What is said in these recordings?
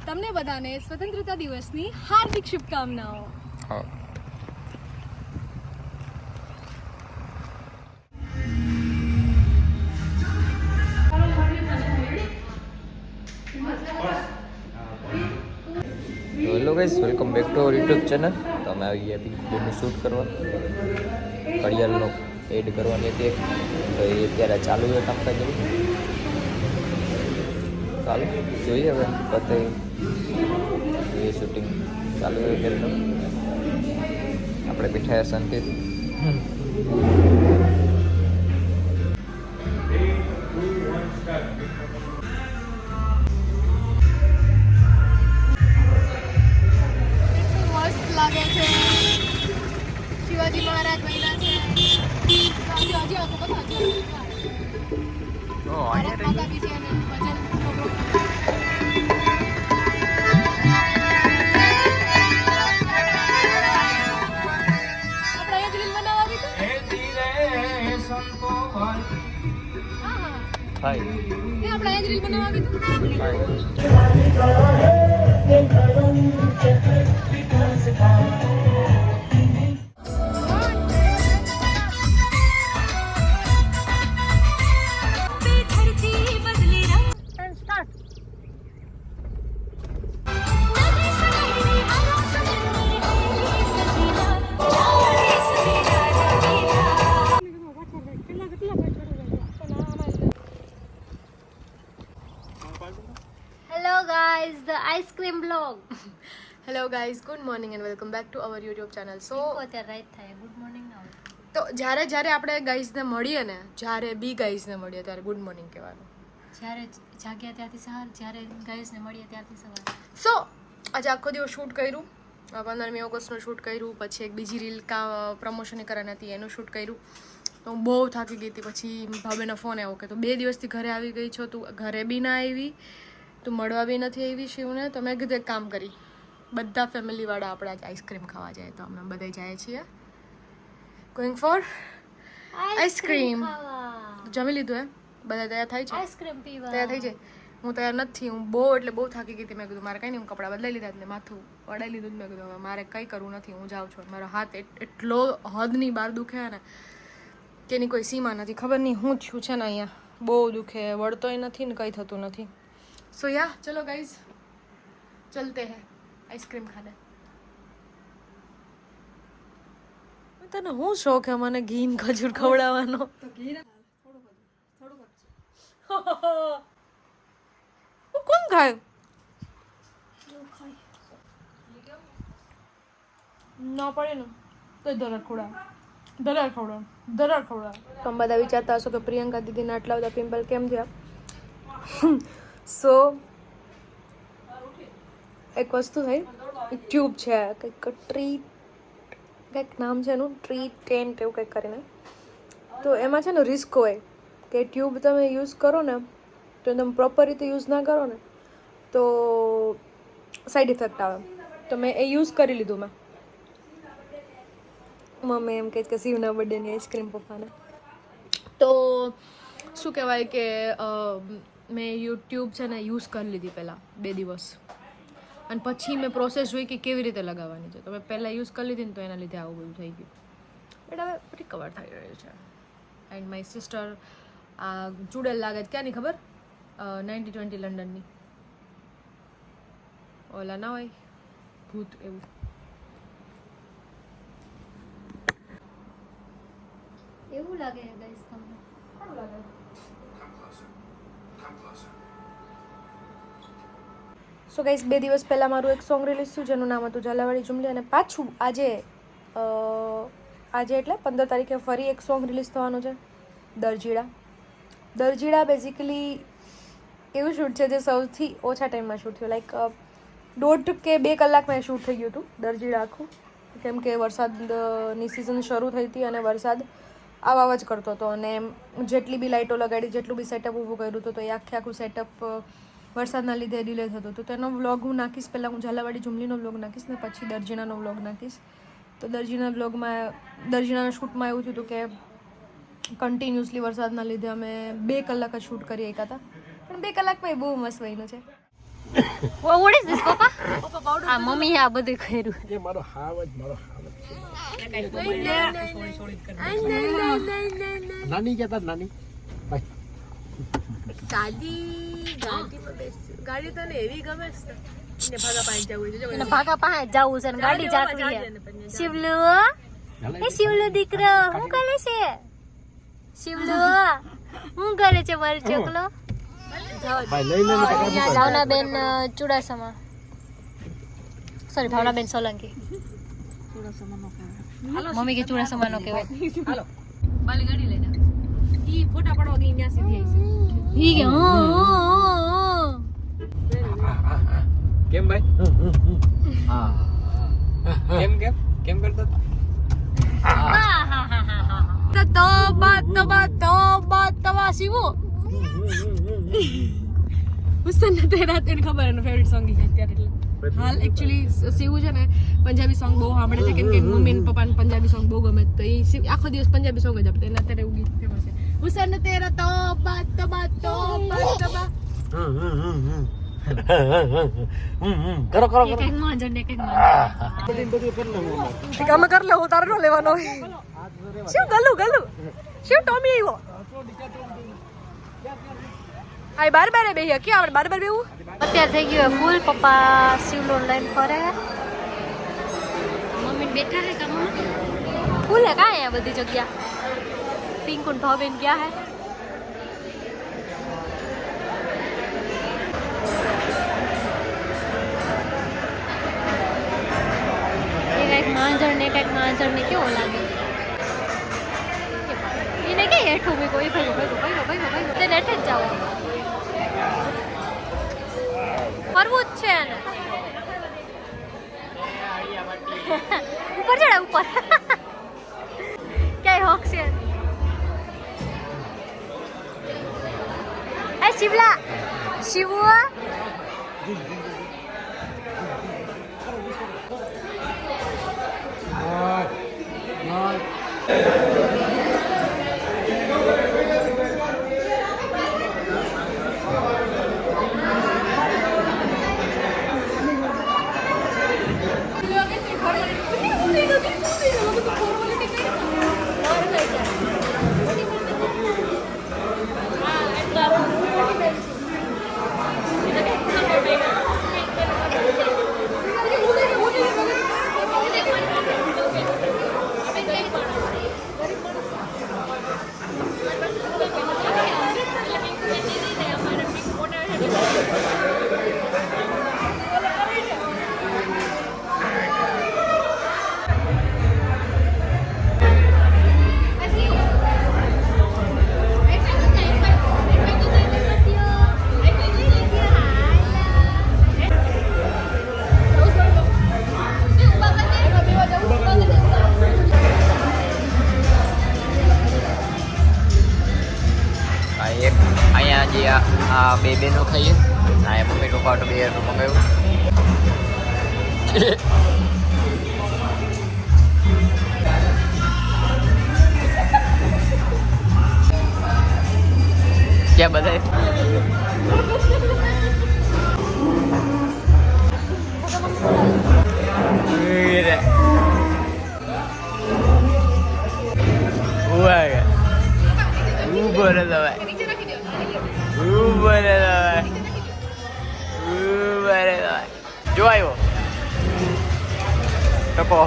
તમને બધાને સ્વતંત્રતા દિવસની હાર્દિક શુભકામનાઓ. Hello guys, welcome back to our YouTube channel. તો અમે આવી ગયા પિકનું શૂટ કરવા, ઘડિયાળનો એડ કરવાની હતી તો એ અત્યારે ચાલુ છે કામકાજ. ચાલો જોઈએ હવે પતે એ શૂટિંગ ચાલુ હોય ત્યારે આપણે બેઠા શાંતિ. લાગે છે શિવાજી મહારાજ બન્યા છે. હજી આખો બધા માતા બી છે અને ભજન ice cream vlog. Hello guys, good morning and welcome back to our YouTube channel. So અત્યારે રાઈટ થાય, ગુડ મોર્નિંગ ના હોય તો જ્યારે આપણે ગાઈઝને મળીએ ને, જ્યારે બી ગાઈઝને મળીએ ત્યારે ગુડ મોર્નિંગ કહેવાનું. જ્યારે જાગ્યા ત્યાંથી સવાર, જ્યારે ગાઈઝને મળીએ ત્યારથી સવાર. સો આજે આખો દિવસ શૂટ કર્યું, 15મી ઓગસ્ટનું શૂટ કર્યું, પછી એક બીજી રીલ પ્રમોશન કરવાની હતી એનું શૂટ કર્યું. તો હું બહુ થાકી ગઈ હતી. પછી ભાભીનો ફોન આવ્યો કે તું 2 દિવસથી ઘરે આવી ગઈ છો, તું ઘરે બી ના આવી, તું મળવા બી નથી આવી શિવને. તો મેં કીધું એક કામ કરી, બધા ફેમિલીવાળા આપણે આજે આઈસ્ક્રીમ ખાવા જાય. તો અમે બધા જઈએ છીએ ગોઈંગ ફોર આઈસ્ક્રીમ. જમી લીધું એમ? બધા તૈયાર થાય છે? આઈસ્ક્રીમ પીવા તૈયાર થઈ જાય. હું તૈયાર નથી. હું બહુ થાકી ગઈ હતી. મેં કીધું મારે કંઈ નહીં, હું કપડાં બદલાઈ લીધા એટલે માથું વડાઈ લીધું. મેં કીધું હવે મારે કંઈ કરવું નથી, હું જાઉં છું. મારો હાથ એટલો હદની બહાર દુખે ને કે એની કોઈ સીમા નથી. ખબર નહીં હું થયું છે ને, અહીંયા બહુ દુખે, વળતોય નથી ને કંઈ થતું નથી. सो या चलो गाइज चलते हैं आइसक्रीम खाने. તને હું શોખ હે મને ઘી ને ખજૂર ખવડાવવાનો? તો ઘી ને થોડું કોણ ખાય? ના પડે ને તો દરાર ખવડાવ. તમે બધા વિચારતા હશો કે પ્રિયંકા દીદીને આટલા બધા પિમ્પલ કેમ થયા? સો એક વસ્તુ થઈ, એક ટ્યુબ છે, કંઈક નામ છે એનું, ટ્રીટેન્ટ એવું કંઈક કરીને. તો એમાં છે ને રિસ્ક હોય કે ટ્યુબ તમે યુઝ કરો ને તો તમે પ્રોપર રીતે યુઝ ના કરો ને તો સાઈડ ઇફેક્ટ આવે. તો મેં એ યુઝ કરી લીધું. મમ્મી એમ કહે કે શિવના બર્થડેની આઈસ્ક્રીમ પપ્પાને. તો શું કહેવાય કે મેં યુટ્યુબ છે ને યુઝ કરી લીધી પહેલાં 2 દિવસ, અને પછી મેં પ્રોસેસ જોઈ કે કેવી રીતે લગાવવાની છે. તો મેં પહેલાં યુઝ કરી લીધી ને તો એના લીધે આવું બધું થઈ ગયું. બટ હવે રિકવર થઈ રહ્યું છે. એન્ડ માય સિસ્ટર આ ચૂડેલ લાગે છે ક્યાંની ખબર? 90-20 લંડનની. ઓલા ના હોય ભૂત એવું. એવું લાગે ગાઈસ તમને? સારું લાગે. સો ગાઈસ 2 દિવસ પહેલાં મારું એક સોંગ રિલીઝ થયું જેનું નામ હતું ઝાલાવાડી જુમલી. અને પાછું આજે એટલે 15 તારીખે ફરી એક સોંગ રિલીઝ થવાનું છે, દરજીડા. બેઝિકલી એવું શૂટ છે જે સૌથી ઓછા ટાઈમમાં શૂટ થયું. લાઈક 1.5 કે 2 કલાકમાં શૂટ થઈ ગયું હતું દરજીડા આખું. કેમ કે વરસાદની સિઝન શરૂ થઈ હતી અને વરસાદ આવા જ કરતો હતો. અને જેટલી બી લાઇટો લગાડી, જેટલું બી સેટઅપ ઊભું કર્યું હતું, તો એ આખું સેટઅપ વરસાદના લીધે ડિલે થતું હતું. તો એનો વ્લોગ હું નાખીશ. પહેલાં હું ઝાલાવાડી જુમલીનો વ્લોગ નાખીશ ને પછી દરજીણાનો વ્લોગ નાખીશ. તો દરજીણાના શૂટમાં એવું થયું હતું કે કન્ટિન્યુઅસલી વરસાદના લીધે અમે 2 કલાક જ શૂટ કરી શક્યા હતા. પણ 2 કલાકમાં એ બહુ મસ્ત બન્યું છે. What is this, Papa? આ મમ્મી આ બધું કર્યું. એ મારો હાવ જ નાની કહેતા નાની ગાડી તને એવી ગમે છે ને ભાગા પાસે જવું છે એને ભાગા પાસે જવું છે ને ગાડી જાકવી છે. શિવલુ, એ શિવલુ દીકરો શું કરે છે? શિવલુ શું કરે છે મારો છોકરો? ભાઈ લઈ લે ભાવનાબેન ચુડાસમા, સોરી ભાવનાબેન સોલંકી. મમ્મી કે ચુડાસમા નો કહેવાય. હાલો બાલી ગાડી લઈને ઈ ફોટા પડવા ગઈ ત્યાં સીધી આવી ઈ કે કેમ ભાઈ? હા કેમ કેમ કેમ કરતા તબા શિવો હુસન તેરા તને ખબર એનો ફેવરિટ સોંગ છે અત્યારે એટલે હાલ એકચ્યુઅલી શિવું છે ને પંજાબી સોંગ બહુ સાંભળે છે કેમ કે મમ્મી ને પપ્પાને પંજાબી સોંગ બહુ ગમે તો એ આખો દિવસ પંજાબી સોંગ જ આપે એટલે અત્યારે એવું ગીત ફેમસ છે હુસન તેરા તબા તબા તબા તબા કરો કરો એક એક માંજર ને એક એક માંજર. બધું કરી લઉં કામ કર લે હું તારે નો લેવાનો શું ગલું ગલું શું ટોમી આવ્યો આય બાર બારે બેહ્યા કે આપણે બાર બાર બેવું અત્યારે થઈ ગયું ફૂલ. પપ્પા શિવલો લઈને ફરે, મમ્મી બેઠા હે કામમાં. ફૂલ હે કાં અહીંયા બધી જગ્યા. પિંકુ ને ભાવબેન ગયા હે. એક માંજર ને કેવો લાગે એને કે હેઠું મેં કોઈ ભાઈ તેને હેઠે જ જાવ ફરવું જ છે એને ઉપર ચડે ઉપર ક્યાંય હોક છે એ શિવલા શિવો અહીંયા જે આ બે બેનો ખાઈએ આ મમ્મી પપ્પા બે મંગાવ્યું ક્યાં બધા જો આવ્યો ટકો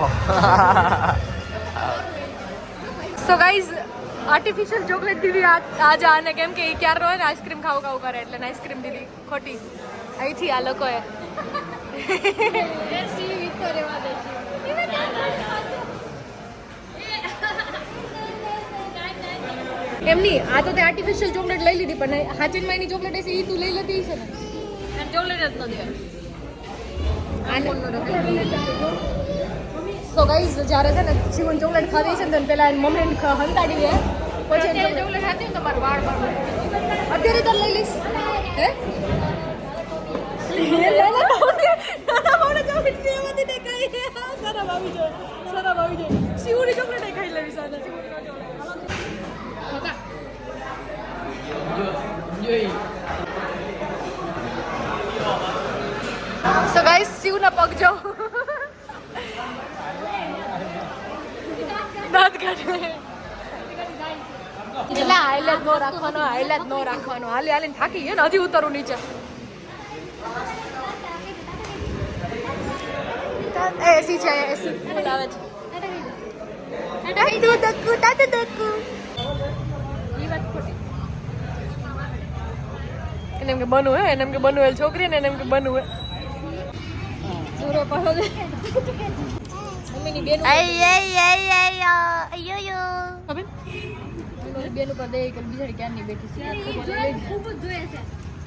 સો ગાઈઝ આર્ટિફિશિયલ ચોકલેટ દીધી આજ આને કેમ કે એ ક્યારનો હોય ને આઈસ્ક્રીમ ખાવું કરે એટલે આઈસ્ક્રીમ દીધી ખોટી અહીંથી આ લોકોએ એમ નહીં આ તો તે આર્ટિફિશિયલ ચોકલેટ લઈ લીધી પણ હાચીનમાં એની ચોકલેટ હશે એ તું લઈ લેતી હશે ને ચોકલેટ જ નથી સો ગાઈઝ જ્યારે છે ને જીવન ચોકલેટ ખાધી છે ને તો પેલા એની મમ્મીને હંતાડી લે પછી ચોકલેટ ખાતી હોય તમારું વાળ અત્યારે તો લઈ લઈશ હે શિવની ચોકલેટ ખાઈ લેવી સાથે જોઈ સો ગાઈસ શિવના પગ જો દાંત કાઢે એટલે હાઈલાઇટ નો રાખવાનો હાલી હાલીને થાકી ગયો ને હજી ઉતરું નીચે એસી છે એસી ફૂલ આવે છે એને એમ કે બનવું હે એને એમ કે બનવું છોકરી ને એને એમ કે બનવું હે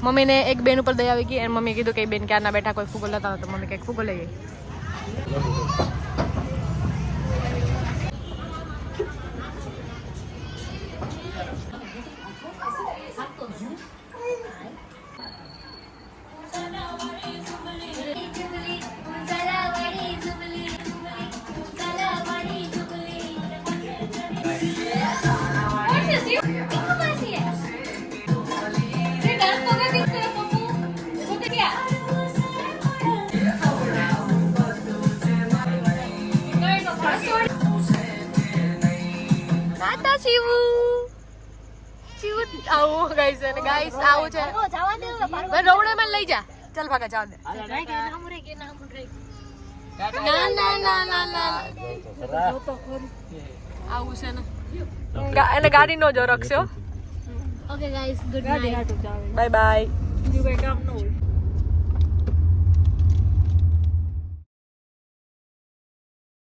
મમ્મીને એક બેન ઉપર દયા આવી ગઈ અને મમ્મીએ કીધું કે બેન ક્યારના બેઠા કોઈ ફૂગો લેતા તો મમ્મી કંઈક ફૂગો લઈ ગઈ આવું ગાઈસ અને ગાઈસ આવું છે રવડે માં લઈ જા ચાલ ભાગા જવા દે આવું છે ને એને ગાડી નો જો રખશો okay guys good night bye bye બીજું કઈ કામ ન હોય